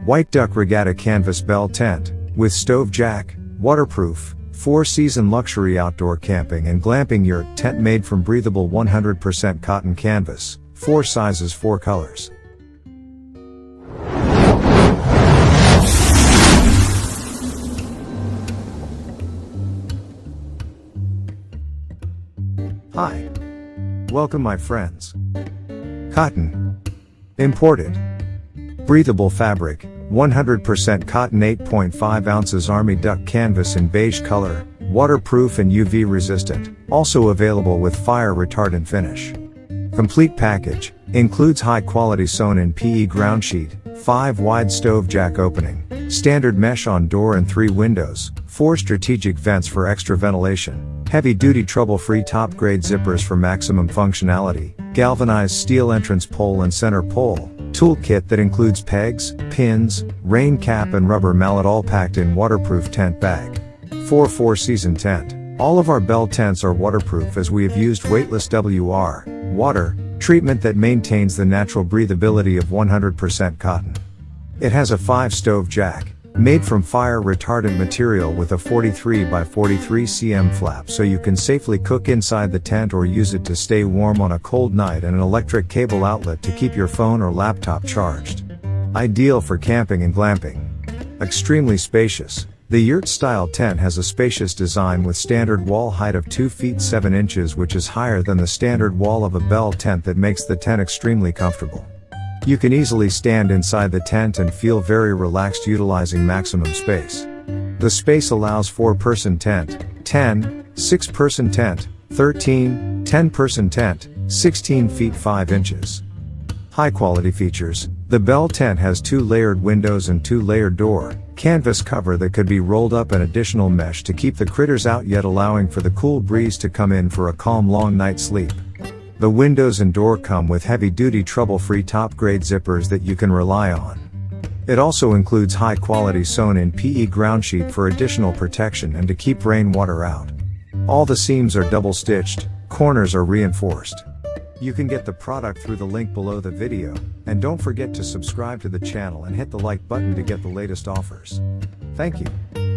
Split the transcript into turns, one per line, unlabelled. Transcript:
WHITEDUCK Regatta Canvas Bell Tent, with stove jack, waterproof, 4-season luxury outdoor camping and glamping yurt tent made from breathable 100% cotton canvas, 4 sizes 4 colors. Hi. Welcome my friends. Cotton. Imported. Breathable fabric, 100% cotton 8.5 ounces army duck canvas in beige color, waterproof and UV resistant, also available with fire retardant finish. Complete package, includes high quality sewn in PE ground sheet, 5 wide stove jack opening, standard mesh on door and 3 windows, 4 strategic vents for extra ventilation, heavy-duty trouble-free top-grade zippers for maximum functionality, galvanized steel entrance pole and center pole, toolkit that includes pegs, pins, rain cap and rubber mallet all packed in waterproof tent bag. 4-season tent. All of our Bell tents are waterproof as we have used weightless water treatment that maintains the natural breathability of 100% cotton. It has a 5 stove jack, made from fire retardant material with a 43 by 43 cm flap so you can safely cook inside the tent or use it to stay warm on a cold night, and an electric cable outlet to keep your phone or laptop charged. Ideal for camping and glamping. Extremely spacious. The yurt style tent has a spacious design with standard wall height of 2 feet 7 inches, which is higher than the standard wall of a Bell tent that makes the tent extremely comfortable. You can easily stand inside the tent and feel very relaxed utilizing maximum space. The space allows 4-person tent, 10, 6-person tent, 13, 10-person tent, 16 feet 5 inches. High quality features. The Bell tent has 2 layered windows and 2 layered door, canvas cover that could be rolled up, and additional mesh to keep the critters out yet allowing for the cool breeze to come in for a calm long night's sleep. The windows and door come with heavy-duty trouble-free top-grade zippers that you can rely on. It also includes high-quality sewn-in PE ground sheet for additional protection and to keep rainwater out. All the seams are double-stitched, corners are reinforced. You can get the product through the link below the video, and don't forget to subscribe to the channel and hit the like button to get the latest offers. Thank you.